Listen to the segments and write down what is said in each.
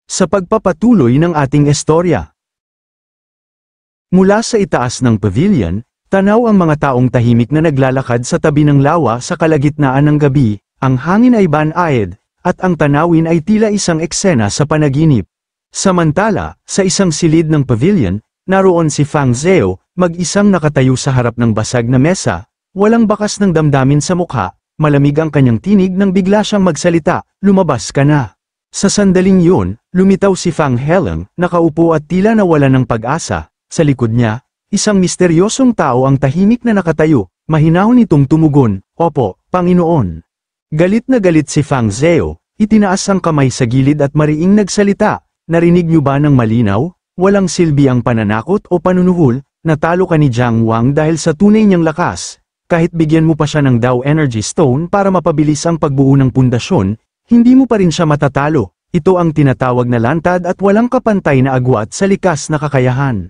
sa pagpapatuloy ng ating istorya. Mula sa itaas ng pavilion, tanaw ang mga taong tahimik na naglalakad sa tabi ng lawa sa kalagitnaan ng gabi, ang hangin ay banayad, at ang tanawin ay tila isang eksena sa panaginip. Samantala, sa isang silid ng pavilion, naroon si Fang Zhao, mag-isang nakatayo sa harap ng basag na mesa, walang bakas ng damdamin sa mukha, malamig ang kanyang tinig nang bigla siyang magsalita, "Lumabas ka na." Sa sandaling yun, lumitaw si Fang Heleng, nakaupo at tila nawala ng pag-asa. Sa likod niya, isang misteryosong tao ang tahimik na nakatayo, mahinahon itong tumugon, "Opo, Panginoon." Galit na galit si Fang Zhao, itinaas ang kamay sa gilid at mariing nagsalita, "Narinig niyo ba ng malinaw? Walang silbi ang pananakot o panunuhol, natalo ka ni Jiang Wang dahil sa tunay niyang lakas. Kahit bigyan mo pa siya ng Dao Energy Stone para mapabilis ang pagbuo ng pundasyon, hindi mo pa rin siya matatalo. Ito ang tinatawag na lantad at walang kapantay na agwat sa likas na kakayahan."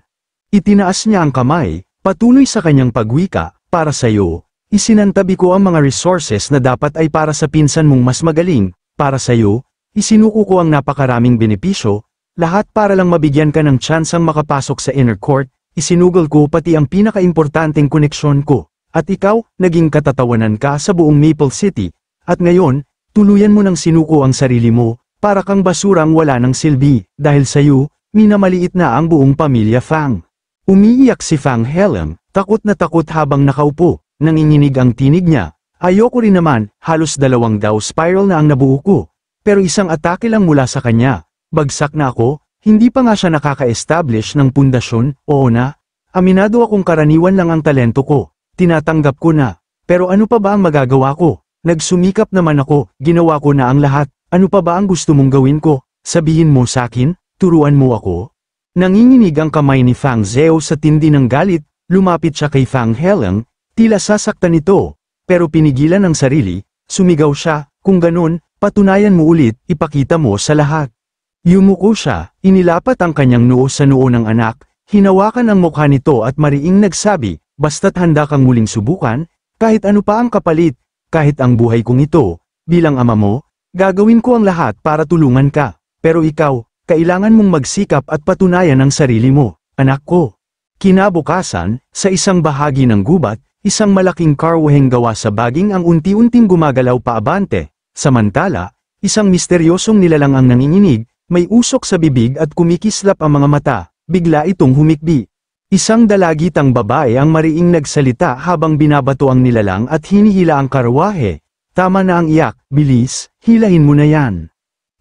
Itinaas niya ang kamay, patuloy sa kanyang pagwika, "Para sa iyo, isinantabi ko ang mga resources na dapat ay para sa pinsan mong mas magaling. Para sa iyo, isinuko ko ang napakaraming benepisyo, lahat para lang mabigyan ka ng tsansang makapasok sa inner court, isinugol ko pati ang pinakaimportanteng koneksyon ko. At ikaw, naging katatawanan ka sa buong Maple City, at ngayon, tuluyan mo nang sinuko ang sarili mo, para kang basurang wala ng silbi, dahil sa iyo, minamaliit na ang buong pamilya Fang." Umiiyak si Fang Heleng, takot na takot habang nakaupo, nanginginig ang tinig niya. "Ayoko rin naman, halos 2 Dao spiral na ang nabuo ko. Pero isang atake lang mula sa kanya, bagsak na ako, hindi pa nga siya nakaka-establish ng pundasyon, oo na. Aminado akong karaniwan lang ang talento ko, tinatanggap ko na. Pero ano pa ba ang magagawa ko? Nagsumikap naman ako, ginawa ko na ang lahat, ano pa ba ang gusto mong gawin ko? Sabihin mo sakin, turuan mo ako?" Nanginginig ang kamay ni Fang Zhao sa tindi ng galit, lumapit siya kay Fang Heleng, tila sasaktan ito. Pero pinigilan ang sarili, sumigaw siya, "Kung ganun, patunayan mo ulit, ipakita mo sa lahat." Yumuko siya, inilapat ang kanyang noo sa noo ng anak, hinawakan ang mukha nito at mariing nagsabi, "Basta't handa kang muling subukan, kahit ano pa ang kapalit, kahit ang buhay kong ito, bilang ama mo, gagawin ko ang lahat para tulungan ka. Pero ikaw, kailangan mong magsikap at patunayan ang sarili mo, anak ko." Kinabukasan, sa isang bahagi ng gubat, isang malaking karwaheng gawa sa baging ang unti-unting gumagalaw paabante. Samantala, isang misteryosong nilalang ang nanginginig, may usok sa bibig at kumikislap ang mga mata, bigla itong humikbi. Isang dalagitang babae ang mariing nagsalita habang binabato ang nilalang at hinihila ang karwahe. "Tama na ang iyak, bilis, hilahin mo na yan."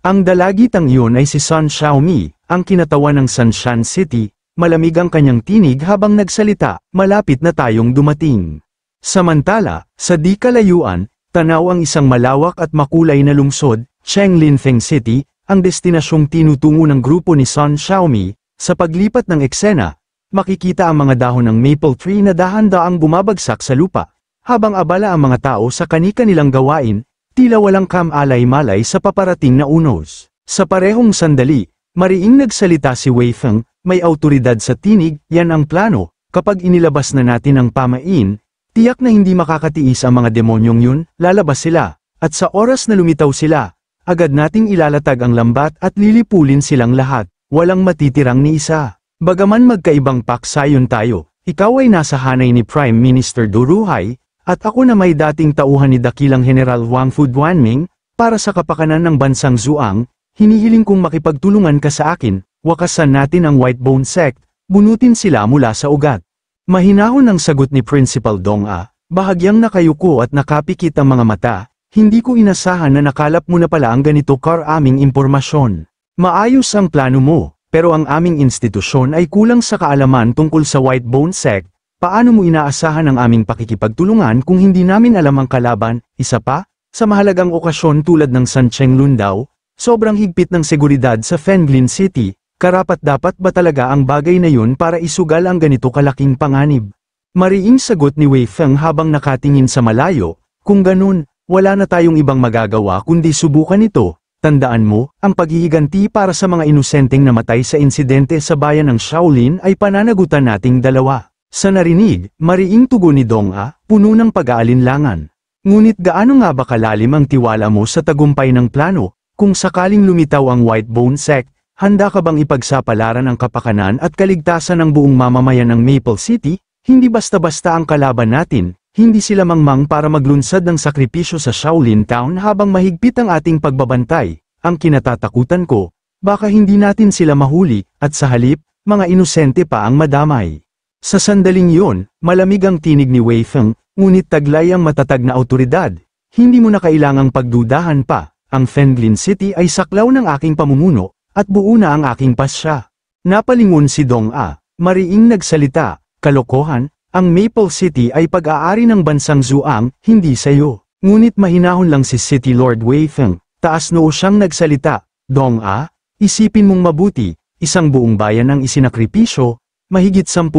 Ang dalagitang iyon ay si Sun Xiaomi, ang kinatawan ng Sunshine City. Malamig ang kanyang tinig habang nagsalita, "Malapit na tayong dumating." Samantala, sa di kalayuan, tanaw ang isang malawak at makulay na lungsod, Chenglinfeng City, ang destinasyong tinutungo ng grupo ni Sun Xiaomi. Sa paglipat ng eksena, makikita ang mga dahon ng maple tree na dahan-daang bumabagsak sa lupa, habang abala ang mga tao sa kani-kanilang gawain, tila walang kam-alay-malay sa paparating na unos. Sa parehong sandali, mariing nagsalita si Wei Feng, may awtoridad sa tinig, "Yan ang plano, kapag inilabas na natin ang pamain, tiyak na hindi makakatiis ang mga demonyong yun, lalabas sila, at sa oras na lumitaw sila, agad nating ilalatag ang lambat at lilipulin silang lahat, walang matitirang ni isa." Bagaman magkaibang paksayon tayo, ikaw ay nasa hanay ni Prime Minister Du Ruhai, at ako na may dating tauhan ni dakilang General Wang Fuduanming, para sa kapakanan ng bansang Zhuang, hinihiling kong makipagtulungan ka sa akin. Wakasan natin ang White Bone Sect, bunutin sila mula sa ugat. Mahinahon ang sagot ni Principal Dong A, bahagyang nakayuko at nakapikit ang mga mata, "Hindi ko inasahan na nakalap mo na pala ang ganito karaming impormasyon. Maayos ang plano mo, pero ang aming institusyon ay kulang sa kaalaman tungkol sa White Bone Sect. Paano mo inaasahan ang aming pakikipagtulungan kung hindi namin alam ang kalaban?" Isa pa, sa mahalagang okasyon tulad ng Sancheng Lundao, sobrang higpit ng seguridad sa Fenglin City. Karapat-dapat ba talaga ang bagay na yun para isugal ang ganito kalaking panganib? Mariing sagot ni Wei Feng habang nakatingin sa malayo, "Kung ganun, wala na tayong ibang magagawa kundi subukan ito. Tandaan mo, ang paghihiganti para sa mga inosenteng namatay sa insidente sa bayan ng Shaolin ay pananagutan nating dalawa." Sa narinig, mariing tugon ni Dong A, puno ng pag-aalinlangan. "Ngunit gaano nga ba kalalim ang tiwala mo sa tagumpay ng plano? Kung sakaling lumitaw ang White Bone Sect, handa ka bang ipagsapalaran ang kapakanan at kaligtasan ng buong mamamayan ng Maple City? Hindi basta-basta ang kalaban natin, hindi sila mangmang para maglunsad ng sakripisyo sa Shaolin Town habang mahigpit ang ating pagbabantay. Ang kinatatakutan ko, baka hindi natin sila mahuli, at sa halip, mga inosente pa ang madamay. Sa sandaling yun, malamig ang tinig ni Wei Feng, ngunit taglay ang matatag na autoridad. Hindi mo na kailangang pagdudahan pa, ang Fenglin City ay saklaw ng aking pamumuno, at buo na ang aking pasya. Napalingon si Dong A, mariing nagsalita, kalokohan, ang Maple City ay pag-aari ng bansang Zhuang, hindi sayo. Ngunit mahinahon lang si City Lord Wei Feng, taas noo siyang nagsalita, Dong A, isipin mong mabuti, isang buong bayan ang isinakripisyo, mahigit 10,000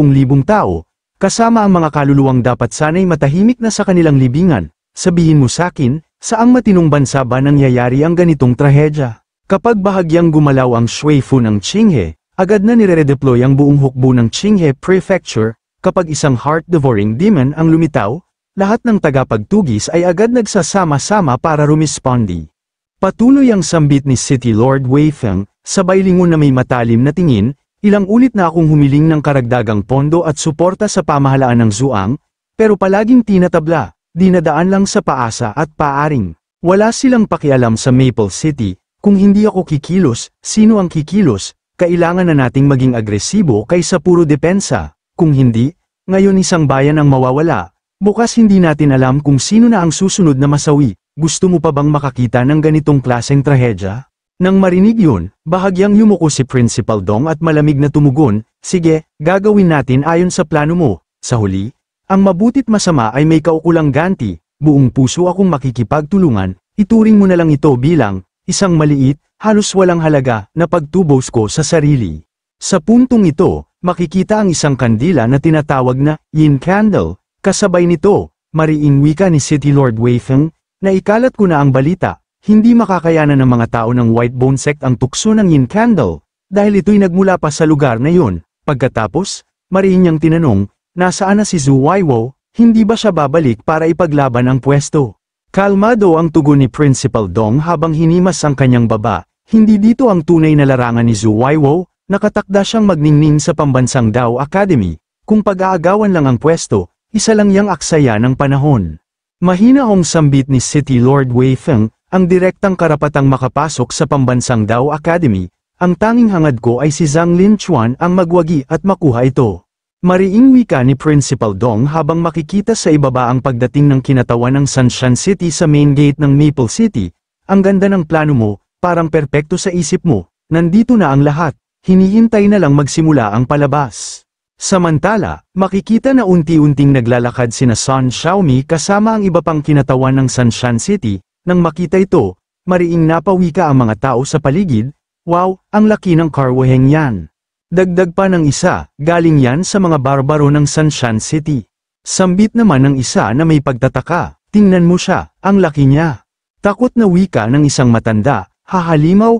tao, kasama ang mga kaluluwang dapat sanay matahimik na sa kanilang libingan. Sabihin mo sakin, saang matinong bansa ba nangyayari ang ganitong trahedya? Kapag bahagyang gumalaw ang Shuifu ng Qinghe, agad na nire-redeploy ang buong hukbo ng Qinghe Prefecture. Kapag isang heart-devouring demon ang lumitaw, lahat ng tagapagtugis ay agad nagsasama-sama para rumispondi. Patuloy ang sambit ni City Lord Wei Feng, sabay lingon na may matalim na tingin. Ilang ulit na akong humiling ng karagdagang pondo at suporta sa pamahalaan ng Zhuang, pero palaging tinatabla, dinadaan lang sa paasa at paaring. Wala silang pakialam sa Maple City, kung hindi ako kikilos, sino ang kikilos? Kailangan na nating maging agresibo kaysa puro depensa. Kung hindi, ngayon isang bayan ang mawawala, bukas hindi natin alam kung sino na ang susunod na masawi. Gusto mo pa bang makakita ng ganitong klaseng trahedya? Nang marinig yun, bahagyang yumuko si Principal Dong at malamig na tumugon, sige, gagawin natin ayon sa plano mo. Sa huli, ang mabutit masama ay may kaukulang ganti, buong puso akong makikipagtulungan, ituring mo na lang ito bilang, isang maliit, halos walang halaga, na pagtubos ko sa sarili. Sa puntong ito, makikita ang isang kandila na tinatawag na, Yin Candle, kasabay nito, mariing wika ni City Lord Wei Feng, na ikalat ko na ang balita. Hindi makakayanan ng mga tao ng White Bone Sect ang tukso ng Yin Candle, dahil ito'y nagmula pa sa lugar na yun. Pagkatapos, mariin niyang tinanong, nasaan na si Zhu Weiwo, hindi ba siya babalik para ipaglaban ang pwesto? Kalmado ang tugon ni Principal Dong habang hinimas ang kanyang baba, hindi dito ang tunay na larangan ni Zhu Weiwo, nakatakda siyang magningning sa pambansang Dao Academy, kung pag-aagawan lang ang pwesto, isa lang yang aksaya ng panahon. Mahinaong sambit ni City Lord Wei Feng, ang direktang karapatang makapasok sa pambansang Dao Academy, ang tanging hangad ko ay si Zhang Linchuan ang magwagi at makuha ito. Mariing wika ni Principal Dong habang makikita sa ibaba ang pagdating ng kinatawan ng Sunshine City sa main gate ng Maple City. Ang ganda ng plano mo, parang perpekto sa isip mo, nandito na ang lahat, hinihintay na lang magsimula ang palabas. Samantala, makikita na unti-unting naglalakad sina Sun Xiaomi kasama ang iba pang kinatawan ng Sunshine City. Nang makita ito, mariing napawika ang mga tao sa paligid, wow, ang laki ng karwaheng yan. Dagdag pa ng isa, galing yan sa mga barbaro ng Sunshine City. Sambit naman ng isa na may pagtataka, tingnan mo siya, ang laki niya. Takot na wika ng isang matanda, halimaw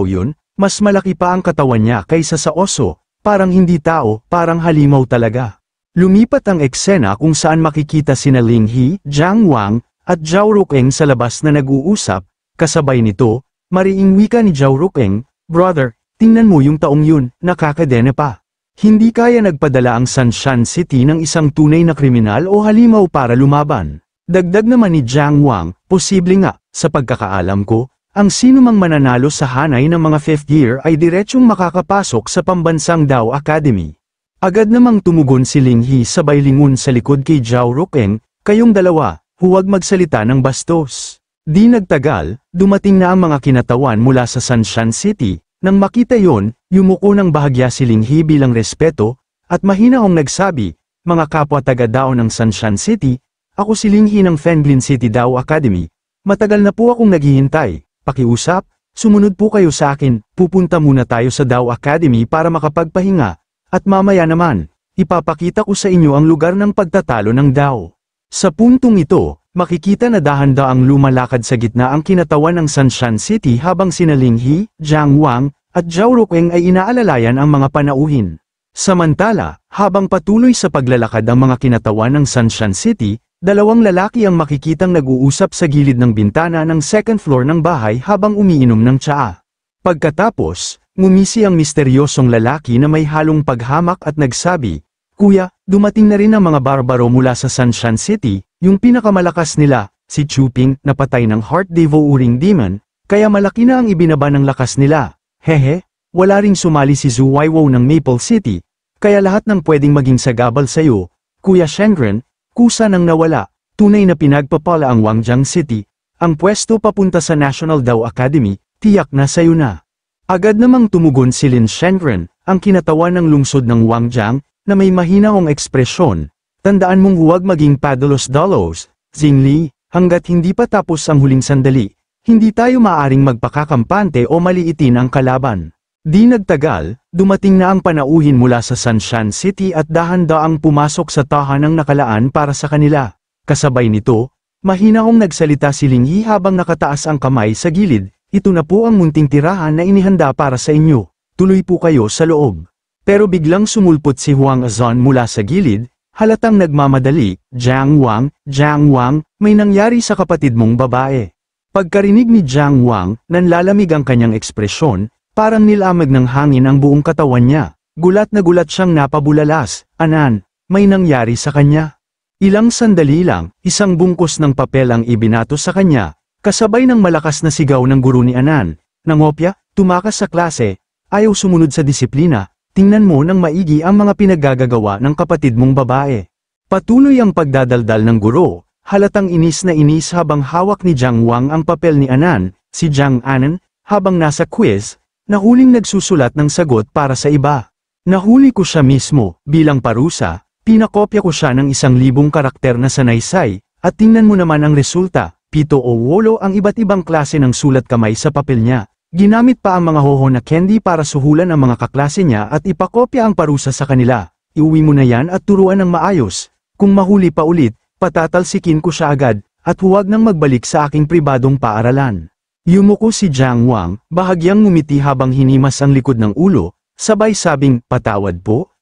yun, mas malaki pa ang katawan niya kaysa sa oso, parang hindi tao, parang halimaw talaga. Lumipat ang eksena kung saan makikita sina Ling He, Jiang Wang, at Zhao Ruqeng sa labas na nag-uusap, kasabay nito, mariing wika ni Zhao Ruqeng, brother, tingnan mo yung taong yun, nakakadene pa. Hindi kaya nagpadala ang Sunshine City ng isang tunay na kriminal o halimaw para lumaban. Dagdag naman ni Jiang Wang, posible nga, sa pagkakaalam ko, ang sino mang mananalo sa hanay ng mga 5th year ay diretsyong makakapasok sa pambansang Dao Academy. Agad namang tumugon si Ling He sabay lingon sa likod kay Zhao Ruqeng, kayong dalawa, huwag magsalita ng bastos. Di nagtagal, dumating na ang mga kinatawan mula sa Sunshine City. Nang makita yon, yumuko ng bahagya si Ling He bilang respeto, at mahinaong nagsabi, mga kapwa taga-Dao ng Sunshine City, ako si Ling He ng Fenglin City Dao Academy. Matagal na po akong naghihintay, pakiusap, sumunod po kayo sa akin, pupunta muna tayo sa Dao Academy para makapagpahinga, at mamaya naman, ipapakita ko sa inyo ang lugar ng pagtatalo ng Dao. Sa puntong ito, makikita na dahan-daang lumalakad sa gitna ang kinatawan ng Sunshine City habang sina Ling He, Jiang Wang, at Zhao Ruqeng ay inaalalayan ang mga panauhin. Samantala, habang patuloy sa paglalakad ang mga kinatawan ng Sunshine City, dalawang lalaki ang makikitang nag-uusap sa gilid ng bintana ng second floor ng bahay habang umiinom ng tsaa. Pagkatapos, Ngumisi ang misteryosong lalaki na may halong paghamak at nagsabi, "Kuya, dumating na rin ang mga barbaro mula sa Sunshine City, yung pinakamalakas nila, si Chuping, na patay ng heart-devouring demon, kaya malaki na ang ibinaba ng lakas nila. Hehe, wala ring sumali si Zuwaiwo ng Maple City, kaya lahat ng pwedeng maging sagabal sa'yo, Kuya Shenron, kusa nang nawala, tunay na pinagpapala ang Wangjiang City, ang pwesto papunta sa National Dao Academy, tiyak na sa'yo na." Agad namang tumugon si Lin Shenron, ang kinatawan ng lungsod ng Wangjiang, na may mahinahong ekspresyon. "Tandaan mong huwag maging padalos-dalos, Zingli, hanggat hindi pa tapos ang huling sandali, hindi tayo maaring magpakakampante o maliitin ang kalaban." Di nagtagal, dumating na ang panauhin mula sa Sunshine City at dahan-daang pumasok sa tahanang nakalaan para sa kanila. Kasabay nito, mahinahong nagsalita si Ling Yi habang nakataas ang kamay sa gilid, "Ito na po ang munting tirahan na inihanda para sa inyo, tuloy po kayo sa loob." Pero biglang sumulpot si Huang Azon mula sa gilid, halatang nagmamadali, Jiang Wang, may nangyari sa kapatid mong babae." Pagkarinig ni Jiang Wang, nanlalamig ang kanyang ekspresyon, parang nilamig ng hangin ang buong katawan niya. Gulat na gulat siyang napabulalas, "Anan, may nangyari sa kanya?" Ilang sandali lang, isang bungkus ng papel ang ibinato sa kanya, kasabay ng malakas na sigaw ng guro ni Anan, "Nangopya, tumakas sa klase, ayaw sumunod sa disiplina, tingnan mo ng maigi ang mga pinaggagawa ng kapatid mong babae." Patuloy ang pagdadaldal ng guro, halatang inis na inis habang hawak ni Jiang Wang ang papel ni Anan, si Jiang Anan, habang nasa quiz, nahuling nagsusulat ng sagot para sa iba. "Nahuli ko siya mismo, bilang parusa, pinakopya ko siya ng 1,000 karakter na sanaysay, at tingnan mo naman ang resulta, 7 o 8 ang iba't ibang klase ng sulat kamay sa papel niya. Ginamit pa ang mga hoho na candy para suhulan ang mga kaklase niya at ipakopya ang parusa sa kanila. Iuwi mo na yan at turuan ng maayos. Kung mahuli pa ulit, patatalsikin ko siya agad, at huwag nang magbalik sa aking pribadong paaralan." Yumuko si Jiang Wang, bahagyang ngumiti habang hinimas ang likod ng ulo, sabay sabing, "Patawad po,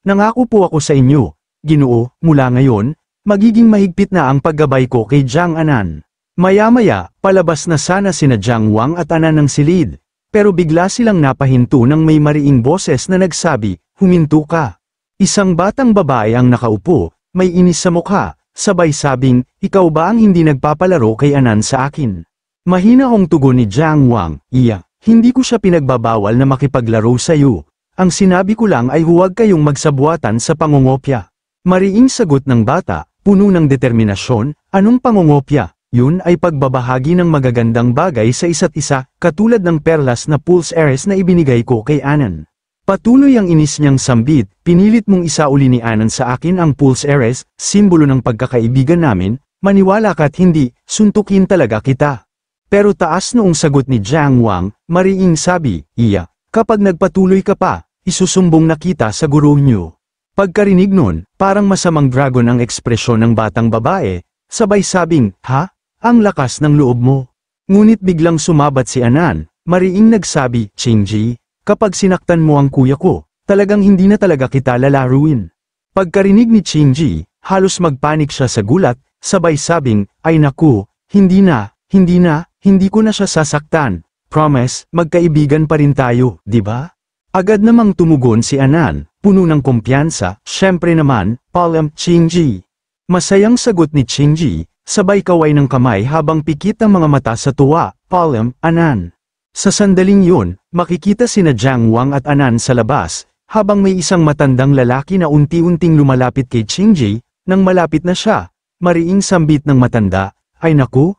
nangako po ako sa inyo, Ginoo, mula ngayon, magiging mahigpit na ang paggabay ko kay Jiang Anan." Maya-maya, palabas na sana sina Jiang Wang at Anan ng silid, pero bigla silang napahinto ng may mariing boses na nagsabi, "Huminto ka." Isang batang babae ang nakaupo, may inis sa mukha, sabay sabing, "Ikaw ba ang hindi nagpapalaro kay Anan sa akin?" Mahinahong tugon ni Jiang Wang, "Iya, hindi ko siya pinagbabawal na makipaglaro sa iyo. Ang sinabi ko lang ay huwag kayong magsabuatan sa pangungopya." Mariing sagot ng bata, puno ng determinasyon, "Anong pangungopya? Yun ay pagbabahagi ng magagandang bagay sa isa't isa, katulad ng perlas na pulse heiress na ibinigay ko kay Anan." Patuloy ang inis niyang sambit, "Pinilit mong isauli ni Anan sa akin ang pulse heiress, simbolo ng pagkakaibigan namin, maniwala ka't hindi, suntukin talaga kita." Pero taas noong sagot ni Jiang Wang, mariing sabi, "Iya, kapag nagpatuloy ka pa, isusumbong na kita sa guro niyo." Pagkarinig nun, parang masamang dragon ang ekspresyon ng batang babae, sabay sabing, "Ha? Ang lakas ng loob mo." Ngunit biglang sumabat si Anan, mariing nagsabi, "Qingji, kapag sinaktan mo ang kuya ko, talagang hindi na talaga kita lalaruin." Pagkarinig ni Qingji, halos magpanik siya sa gulat, sabay sabing, "Ay naku, hindi ko na siya sasaktan. Promise, magkaibigan pa rin tayo, di ba?" Agad namang tumugon si Anan, puno ng kumpiyansa, "Syempre naman, Palam, Qingji." Masayang sagot ni Qingji, sabay kaway ng kamay habang pikit ang mga mata sa tuwa, "Palam, Anan." Sa sandaling yun, makikita sina Jiang Wang at Anan sa labas, habang may isang matandang lalaki na unti-unting lumalapit kay Qingji. Nang malapit na siya, mariing sambit ng matanda, ay naku,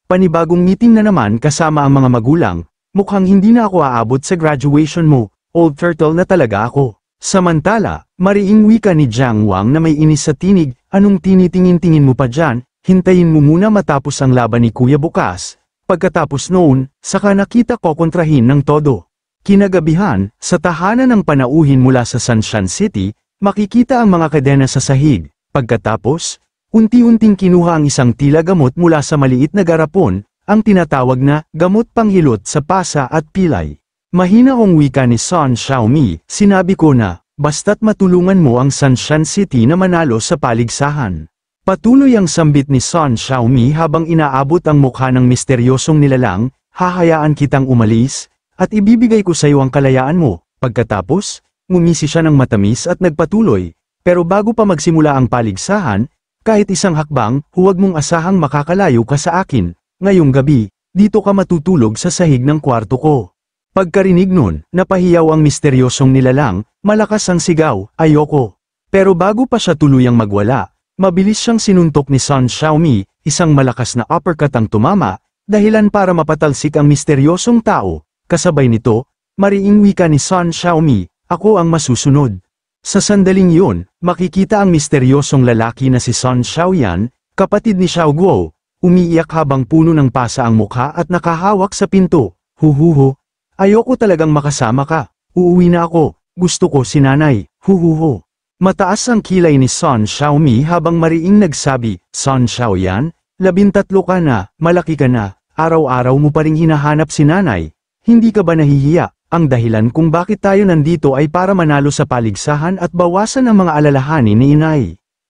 panibagong meeting na naman kasama ang mga magulang, mukhang hindi na ako aabot sa graduation mo, old turtle na talaga ako." Samantala, mariing wika ni Jiang Wang na may inis sa tinig, "Anong tinitingin-tingin mo pa dyan, hintayin mo muna matapos ang laban ni Kuya bukas. Pagkatapos noon, saka nakita ko kontrahin ng todo." Kinagabihan, sa tahanan ng panauhin mula sa Sunshine City, makikita ang mga kadena sa sahig. Pagkatapos, unti-unting kinuha ang isang tila gamot mula sa maliit na garapon, ang tinatawag na gamot panghilot sa pasa at pilay. Mahinahong wika ni Sun Xiaomi, "Sinabi ko na, basta't matulungan mo ang Sunshine City na manalo sa paligsahan." Patuloy ang sambit ni Sun Xiaomi habang inaabot ang mukha ng misteryosong nilalang, "Hahayaan kitang umalis, at ibibigay ko sa iyo ang kalayaan mo. Pagkatapos, ngumisi siya ng matamis at nagpatuloy, pero bago pa magsimula ang paligsahan, kahit isang hakbang, huwag mong asahang makakalayo ka sa akin. Ngayong gabi, dito ka matutulog sa sahig ng kwarto ko. Pagkarinig nun, napahiyaw ang misteryosong nilalang, malakas ang sigaw, ayoko. Pero bago pa siya tuluyang magwala, mabilis siyang sinuntok ni Sun Xiaomi, isang malakas na uppercut ang tumama, dahilan para mapatalsik ang misteryosong tao. Kasabay nito, mariing wika ni Sun Xiaomi, ako ang masusunod. Sa sandaling yun, makikita ang misteryosong lalaki na si Sun Xiaoyan, kapatid ni Xiao Guo, umiiyak habang puno ng pasa ang mukha at nakahawak sa pinto. Huhuho. Ayoko talagang makasama ka. Uuwi na ako. Gusto ko si nanay. Huhuho. Mataas ang kilay ni Sun Xiaomi habang mariing nagsabi, Sun Xiaoyan, 13 ka na, malaki ka na, araw-araw mo pa ring hinahanap si nanay. Hindi ka ba nahihiya? Ang dahilan kung bakit tayo nandito ay para manalo sa paligsahan at bawasan ang mga alalahanin ni inay.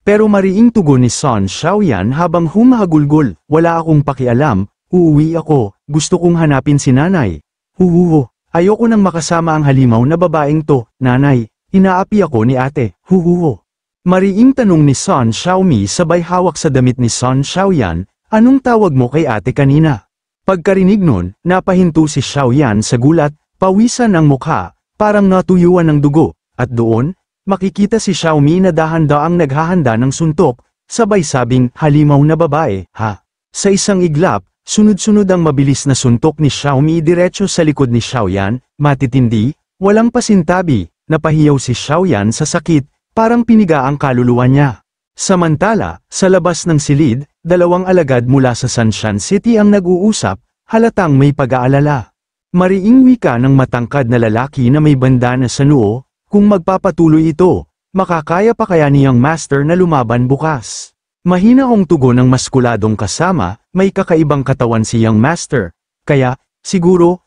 Pero mariing tugon ni Sun Xiaoyan habang humahagulgol, wala akong pakialam, uuwi ako, gusto kong hanapin si nanay. Huhuho, ayoko nang makasama ang halimaw na babaeng to, nanay, inaapi ako ni ate, huhuho. Mariing tanong ni Sun Xiaomi sabay hawak sa damit ni Sun Xiaoyan, anong tawag mo kay ate kanina? Pagkarinig nun, napahinto si Xiaoyan sa gulat, pawisan ang mukha, parang natuyuan ng dugo, at doon, makikita si Xiaomi na dahan-daang naghahanda ng suntok, sabay sabing, halimaw na babae, ha? Sa isang iglap, sunod-sunod ang mabilis na suntok ni Xiaomi diretso sa likod ni Xiaoyan, matitindi, walang pasintabi, napahiyaw si Xiaoyan sa sakit, parang piniga ang kaluluwa niya. Samantala, sa labas ng silid, dalawang alagad mula sa Sanshan City ang nag-uusap, halatang may pag-aalala. Mariing wika ng matangkad na lalaki na may bandana sa noo, kung magpapatuloy ito, makakaya pa kaya niyang master na lumaban bukas. Mahina ang tugon ng maskuladong kasama, may kakaibang katawan si Young Master. Kaya, siguro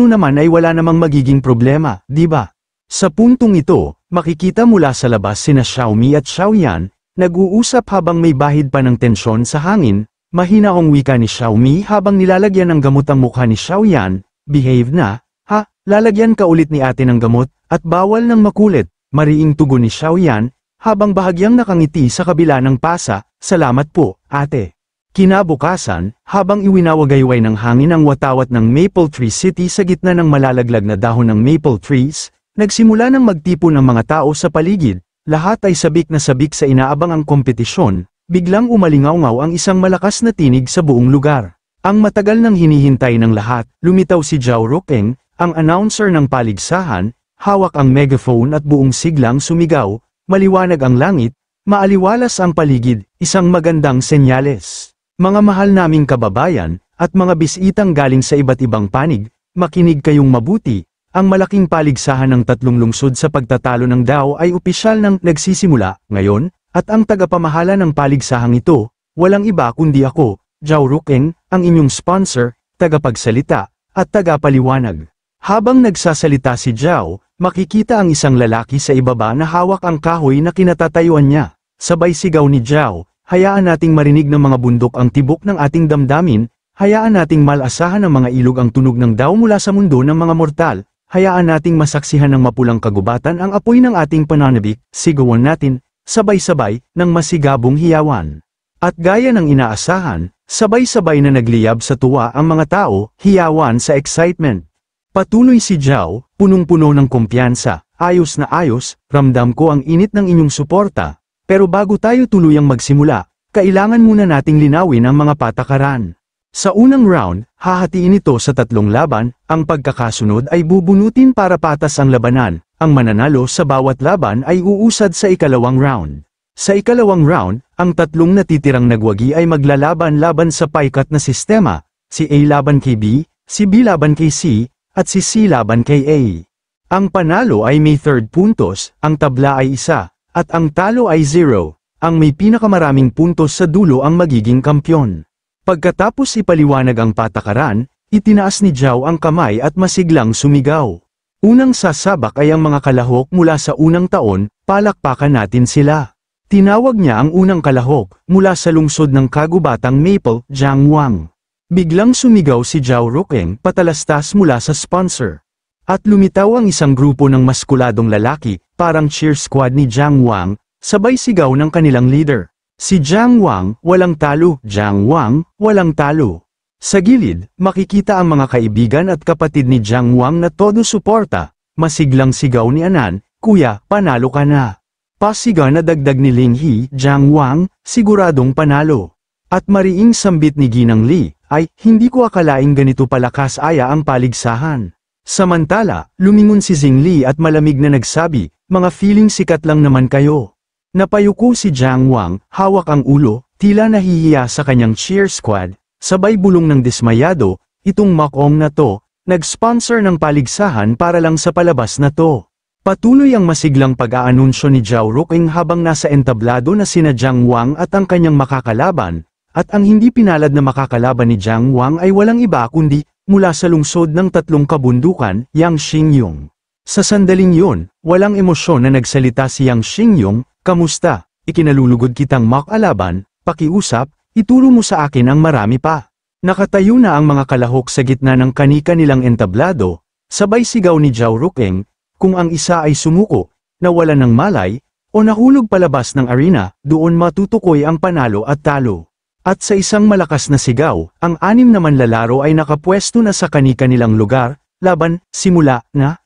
naman ay wala namang magiging problema, di ba? Sa puntong ito, makikita mula sa labas sina Xiaomi at Xiaoyan, nag-uusap habang may bahid pa ng tensyon sa hangin, mahina ang wika ni Xiaomi habang nilalagyan ng gamot ang mukha ni Xiaoyan, behave na, ha, lalagyan ka ulit ni ate ng gamot, at bawal ng makulit, mariing tugon ni Xiaoyan, habang bahagyang nakangiti sa kabila ng pasa, salamat po, ate. Kinabukasan, habang iwinawagayway ng hangin ang watawat ng Maple Tree City sa gitna ng malalaglag na dahon ng maple trees, nagsimula ng magtipon ng mga tao sa paligid, lahat ay sabik na sabik sa inaabang ang kompetisyon, biglang umalingaw-ngaw ang isang malakas na tinig sa buong lugar. Ang matagal nang hinihintay ng lahat, lumitaw si Zhao Rukeng, ang announcer ng paligsahan, hawak ang megaphone at buong siglang sumigaw, maliwanag ang langit, maaliwalas ang paligid, isang magandang senyales. Mga mahal naming kababayan, at mga bisitang galing sa iba't ibang panig, makinig kayong mabuti, ang malaking paligsahan ng tatlong lungsod sa pagtatalo ng Dao ay opisyal nang nagsisimula, ngayon, at ang tagapamahala ng paligsahang ito, walang iba kundi ako, Zhao Rukeng, ang inyong sponsor, tagapagsalita, at tagapaliwanag. Habang nagsasalita si Zhao, makikita ang isang lalaki sa ibaba na hawak ang kahoy na kinatatayuan niya. Sabay sigaw ni Zhao, hayaan nating marinig ng mga bundok ang tibok ng ating damdamin, hayaan nating malasahan ng mga ilog ang tunog ng Dao mula sa mundo ng mga mortal, hayaan nating masaksihan ng mapulang kagubatan ang apoy ng ating pananabik, sigawan natin, sabay-sabay, ng masigabong hiyawan. At gaya ng inaasahan, sabay-sabay na nagliyab sa tuwa ang mga tao, hiyawan sa excitement. Patuloy si Zhao, punong-puno ng kumpiyansa, ayos na ayos, ramdam ko ang init ng inyong suporta, pero bago tayo tuluyang magsimula, kailangan muna nating linawin ang mga patakaran. Sa unang round, hahatiin ito sa tatlong laban, ang pagkakasunod ay bubunutin para patas ang labanan, ang mananalo sa bawat laban ay uusad sa ikalawang round. Sa ikalawang round, ang tatlong natitirang nagwagi ay maglalaban-laban sa paikat na sistema, si A laban kay B, si B laban kay C, at si C laban kay A. Ang panalo ay may 3 puntos, ang tabla ay 1, at ang talo ay 0. Ang may pinakamaraming puntos sa dulo ang magiging kampyon. Pagkatapos ipaliwanag ang patakaran, itinaas ni Zhao ang kamay at masiglang sumigaw. Unang sasabak ay ang mga kalahok mula sa unang taon, palakpakan natin sila. Tinawag niya ang unang kalahok, mula sa lungsod ng kagubatang Maple, Jiang Wang. Biglang sumigaw si Zhao Ruqing patalastas mula sa sponsor. At lumitaw ang isang grupo ng maskuladong lalaki, parang cheer squad ni Jiang Wang, sabay sigaw ng kanilang leader. Si Jiang Wang, walang talo, Jiang Wang, walang talo. Sa gilid, makikita ang mga kaibigan at kapatid ni Jiang Wang na todo suporta. Masiglang sigaw ni Anan, "Kuya, panalo ka na." Pasiga na dagdag ni Ling He, "Jiang Wang, siguradong panalo." At mariing sambit ni Ginang Li, "Ay, hindi ko akalaing ganito palakas aya ang paligsahan." Samantala, lumingon si Xing Li at malamig na nagsabi, "Mga feeling sikat lang naman kayo." Napayuko si Jiang Wang, hawak ang ulo, tila nahihiya sa kanyang cheer squad, sabay bulong ng dismayado, "Itong makong na to, nag-sponsor ng paligsahan para lang sa palabas na to." Patuloy ang masiglang pag-aanunsyo ni Zhao Ruqing habang nasa entablado na sina Jiang Wang at ang kanyang makakalaban, at ang hindi pinalad na makakalaban ni Jiang Wang ay walang iba kundi, mula sa lungsod ng 3 kabundukan, Yang Xingyong. Sa sandaling yun, walang emosyon na nagsalita si Yang Xingyong, "Kamusta? Ikinalulugod kitang makalaban, pakiusap, ituro mo sa akin ang marami pa." Nakatayo na ang mga kalahok sa gitna ng kani-kanilang entablado, sabay sigaw ni Zhao Ruqing, kung ang isa ay sumuko, nawala ng malay, o nahulog palabas ng arena, doon matutukoy ang panalo at talo. At sa isang malakas na sigaw, ang 6 na manlalaro ay nakapwesto na sa kani-kanilang lugar, "Laban, simula na,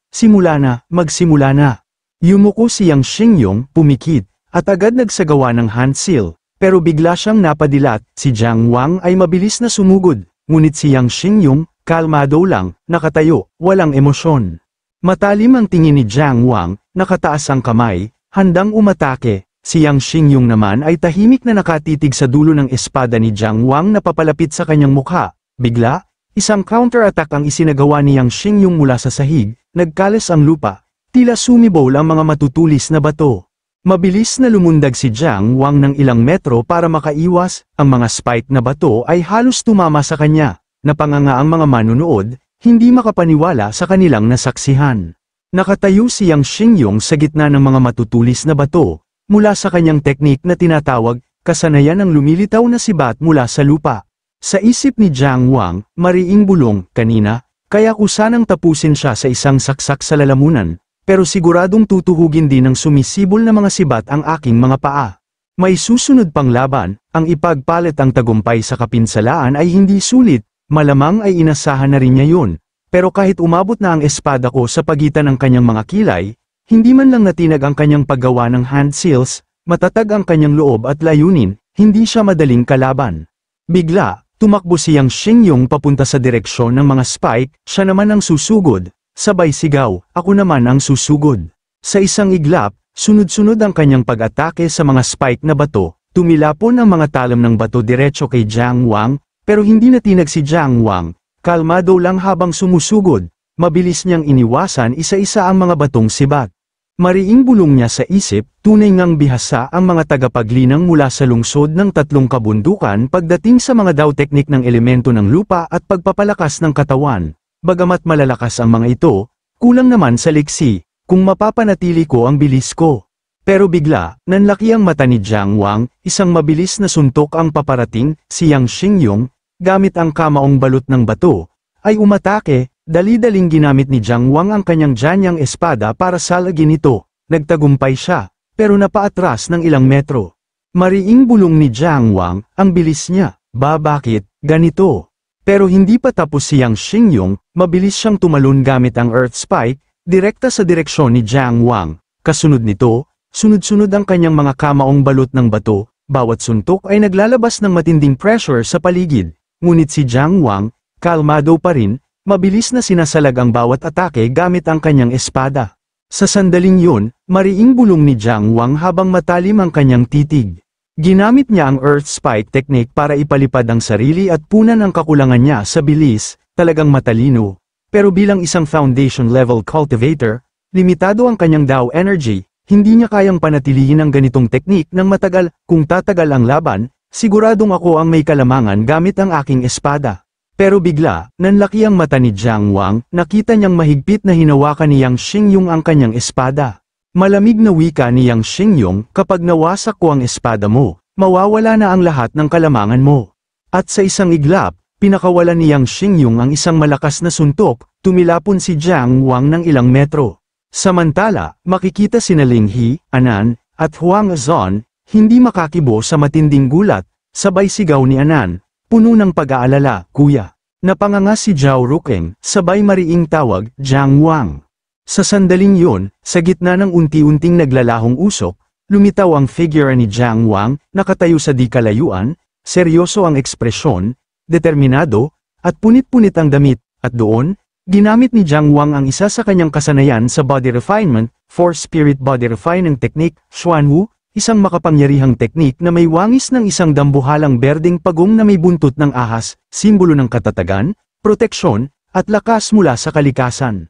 magsimula na." Yumuko si Yang Xingyong, pumikit, at agad nagsagawa ng hand seal, pero bigla siyang napadilat. Si Jiang Wang ay mabilis na sumugod, ngunit si Yang Xingyong, kalmado lang, nakatayo, walang emosyon. Matalim ang tingin ni Jiang Wang, nakataas ang kamay, handang umatake. Si Yang Xingyong naman ay tahimik na nakatitig sa dulo ng espada ni Jiang Wang na papalapit sa kanyang mukha. Bigla, isang counter-attack ang isinagawa ni Yang Xingyong mula sa sahig, nagkalas ang lupa, tila sumibol ang mga matutulis na bato. Mabilis na lumundag si Jiang Wang ng ilang metro para makaiwas, ang mga spike na bato ay halos tumama sa kanya. Napanganga ang mga manunood, hindi makapaniwala sa kanilang nasaksihan. Nakatayo si Yang Xingyong sa gitna ng mga matutulis na bato, mula sa kanyang teknik na tinatawag, kasanayan ng lumilitaw na sibat mula sa lupa. Sa isip ni Jiang Wang, mariing bulong, "Kanina, kaya ko sanang tapusin siya sa isang saksak sa lalamunan, pero siguradong tutuhugin din ng sumisibol na mga sibat ang aking mga paa." May susunod pang laban, ang ipagpalit ang tagumpay sa kapinsalaan ay hindi sulit, malamang ay inasahan na rin niya yun, pero kahit umabot na ang espada ko sa pagitan ng kanyang mga kilay, hindi man lang natinag ang kanyang paggawa ng hand seals, matatag ang kanyang loob at layunin, hindi siya madaling kalaban. Bigla, tumakbo si Yang Xingyong papunta sa direksyon ng mga spike, siya naman ang susugod, sabay sigaw, "Ako naman ang susugod." Sa isang iglap, sunod-sunod ang kanyang pag-atake sa mga spike na bato, tumilapon ang mga talam ng bato diretso kay Jiang Wang, pero hindi natinag si Jiang Wang, kalmado lang habang sumusugod, mabilis niyang iniwasan isa-isa ang mga batong sibat. Mariing bulong niya sa isip, tunay ngang bihasa ang mga tagapaglinang mula sa lungsod ng 3 kabundukan pagdating sa mga daw teknik ng elemento ng lupa at pagpapalakas ng katawan. Bagamat malalakas ang mga ito, kulang naman sa liksi, kung mapapanatili ko ang bilis ko. Pero bigla, nanlaki ang mata ni Jiang Wang, isang mabilis na suntok ang paparating, si Yang Xingyong, gamit ang kamaong balot ng bato, ay umatake. Dali-daling ginamit ni Jiang Wang ang kanyang Jianyang espada para salagin ito. Nagtagumpay siya, pero napaatras ng ilang metro. Mariing bulong ni Jiang Wang, ang bilis niya, bakit, ganito? Pero hindi pa tapos si Yang Xingyong, mabilis siyang tumalon gamit ang Earth Spike, direkta sa direksyon ni Jiang Wang. Kasunod nito, sunod-sunod ang kanyang mga kamaong balot ng bato, bawat suntok ay naglalabas ng matinding pressure sa paligid. Ngunit si Jiang Wang, kalmado pa rin, mabilis na sinasalag ang bawat atake gamit ang kanyang espada. Sa sandaling yun, mariing bulong ni Jiang Wang habang matalim ang kanyang titig. Ginamit niya ang Earth Spike technique para ipalipad ang sarili at punan ang kakulangan niya sa bilis, talagang matalino. Pero bilang isang foundation level cultivator, limitado ang kanyang Dao energy, hindi niya kayang panatilihin ang ganitong teknik ng matagal. Kung tatagal ang laban, siguradong ako ang may kalamangan gamit ang aking espada. Pero bigla, nanlaki ang mata ni Jiang Wang, nakita niyang mahigpit na hinawakan ni Yang Xingyong ang kanyang espada. Malamig na wika ni Yang Xingyong, "Kapag nawasak ko ang espada mo, mawawala na ang lahat ng kalamangan mo." At sa isang iglap, pinakawalan ni Yang Xingyong ang isang malakas na suntok, tumilapon si Jiang Wang ng ilang metro. Samantala, makikita sina Ling He, Anan, at Huang Zon, hindi makakibo sa matinding gulat, sabay sigaw ni Anan, puno ng pag-aalala, kuya. Napanganga si Zhao Rukeng, sabay mariing tawag, Jiang Wang. Sa sandaling yun, sa gitna ng unti-unting naglalahong usok, lumitaw ang figure ni Jiang Wang, nakatayo sa di kalayuan, seryoso ang ekspresyon, determinado, at punit-punit ang damit, at doon, ginamit ni Jiang Wang ang isa sa kanyang kasanayan sa body refinement, Force-Spirit Body Refining Technique, Xuanwu, isang makapangyarihang teknik na may wangis ng isang dambuhalang berdeng pagong na may buntot ng ahas, simbolo ng katatagan, proteksyon, at lakas mula sa kalikasan.